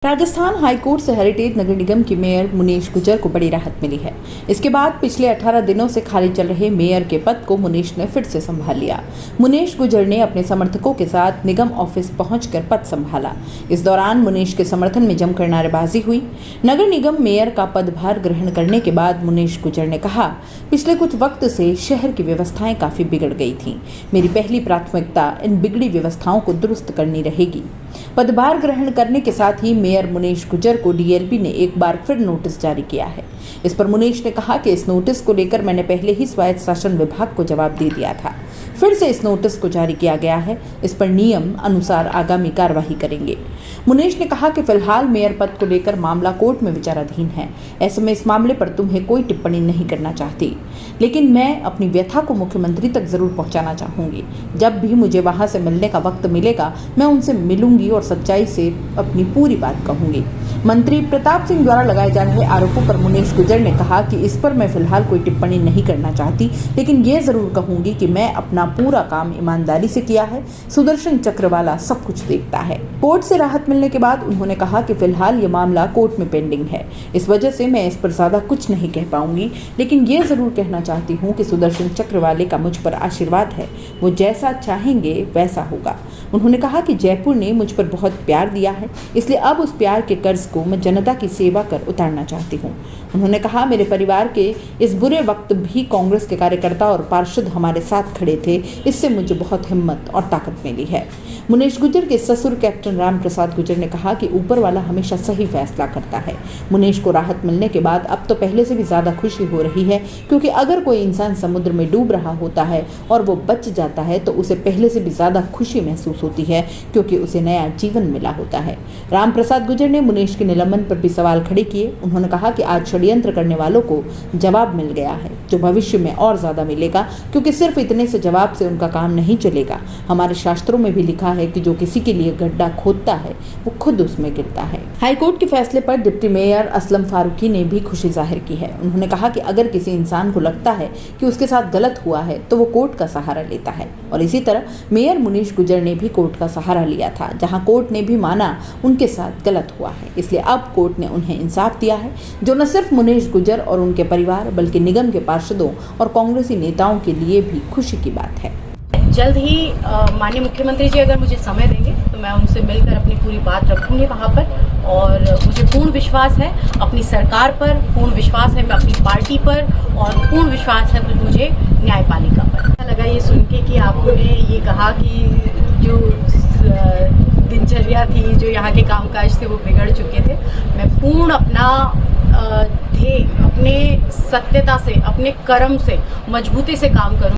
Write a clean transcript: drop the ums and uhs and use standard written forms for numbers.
Rajasthan high court से heritage नगर निगम की mayor Munish गुजर को बड़ी राहत मिली है। इसके बाद पिछले 18 दिनों से खाली चल रहे मेयर के पद को मुनीश ने फिर से संभाल लिया। मुनीश गुजर ने अपने समर्थकों के साथ निगम ऑफिस पहुंचकर पद संभाला। इस दौरान मुनीश के समर्थन में जमकर नारेबाजी हुई। नगर निगम मेयर का पदभार ग्रहण करने के बाद मुनीश गुजर ने कहा, पिछले कुछ वक्त से शहर की व्यवस्थाएं काफी बिगड़ गई थी। मेरी पहली प्राथमिकता इन बिगड़ी व्यवस्थाओं को दुरुस्त करनी रहेगी। पदभार ग्रहण करने के साथ ही मेयर मुनीश गुजर को डीएलपी ने एक बार फिर नोटिस जारी किया है। इस पर मुनीश ने कहा कि इस नोटिस को लेकर मैंने पहले ही स्वायत्त शासन विभाग को जवाब दे दिया था। फिर से इस नोटिस को जारी किया गया है। इस पर नियम अनुसार आगामी कार्रवाई करेंगे। मुनीश ने कहा कि फिलहाल मेयर पद को लेकर मामला कोर्ट में विचाराधीन है। ऐसे में इस मामले पर तुम्हें कोई टिप्पणी नहीं करना चाहती, लेकिन मैं अपनी व्यथा को मुख्यमंत्री तक जरूर पहुंचाना चाहूंगी। जब भी मुझे वहां से मिलने का वक्त मिलेगा, मैं उनसे मिलूंगी और सच्चाई से अपनी पूरी बात कहूंगी। मंत्री प्रताप सिंह द्वारा लगाए जा रहे आरोपों पर मुनीश गुजर ने कहा कि इस पर मैं फिलहाल कोई टिप्पणी नहीं करना चाहती, लेकिन ये जरूर कहूंगी कि मैं अपना पूरा काम ईमानदारी से किया है। सुदर्शन चक्र वाला सब कुछ देखता है। कोर्ट से राहत मिलने के बाद उन्होंने कहा कि फिलहाल ये मामला कोर्ट में पेंडिंग है, इस वजह से मैं इस पर ज्यादा कुछ नहीं कह पाऊंगी, लेकिन ये जरूर कहना चाहती हूँ कि सुदर्शन चक्र वाले का मुझ पर आशीर्वाद है। वो जैसा चाहेंगे वैसा होगा। उन्होंने कहा कि जयपुर ने मुझ पर बहुत प्यार दिया है, इसलिए अब उस प्यार के कर्ज को मैं जनता की सेवा कर उतारना चाहती हूँ। उन्होंने कहा, मेरे परिवार के इस बुरे वक्त भी कांग्रेस के कार्यकर्ता और पार्षद हमारे साथ खड़े थे, इससे मुझे बहुत हिम्मत और ताकत मिली है। मुनीश गुजर के ससुर कैप्टन राम प्रसाद गुजर ने कहा कि ऊपर वाला हमेशा सही फैसला करता है। मुनीश को राहत मिलने के बाद अब तो पहले से भी ज्यादा खुशी हो रही है, क्योंकि अगर कोई इंसान समुद्र में डूब रहा होता है और वो बच जाता है तो उसे पहले से भी ज्यादा खुशी महसूस होती है, क्योंकि उसे नया जीवन मिला होता है। राम प्रसाद गुजर ने मुनीश के निलंबन पर भी सवाल खड़े किए। उन्होंने कहा कि आज षड्यंत्र करने वालों को जवाब मिल गया है, जो भविष्य में और ज्यादा मिलेगा, क्योंकि सिर्फ इतने से जवाब से उनका काम नहीं चलेगा। हमारे शास्त्रों में भी लिखा है कि जो किसी के लिए गड्ढा खोदता है वो खुद उसमें गिरता है। हाईकोर्ट के फैसले पर डिप्टी मेयर असलम फारूकी ने भी खुशी जाहिर की है। उन्होंने कहा कि अगर किसी इंसान को लगता है कि उसके साथ गलत हुआ है तो वो कोर्ट का सहारा लेता है, और इसी तरह मेयर मुनीश गुजर ने भी कोर्ट का सहारा लिया था, जहां कोर्ट ने भी माना उनके साथ गलत हुआ है। इसलिए अब कोर्ट ने उन्हें इंसाफ दिया है, जो न सिर्फ मुनीश गुजर और उनके परिवार बल्कि निगम के पार्षदों और कांग्रेसी नेताओं के लिए भी खुशी की बात है। जल्द ही माननीय मुख्यमंत्री जी अगर मुझे समय देंगे तो मैं उनसे मिलकर अपनी पूरी बात रखूंगी वहाँ पर, और मुझे पूर्ण विश्वास है अपनी सरकार पर, पूर्ण विश्वास है मैं अपनी पार्टी पर, और पूर्ण विश्वास है मुझे न्यायपालिका पर। अच्छा लगा ये सुन के कि आपने ये कहा कि जो दिनचर्या थी, जो यहाँ के कामकाज थे वो बिगड़ चुके थे। मैं पूर्ण अपना ध्येय, अपने सत्यता से, अपने कर्म से मजबूती से काम करूँ।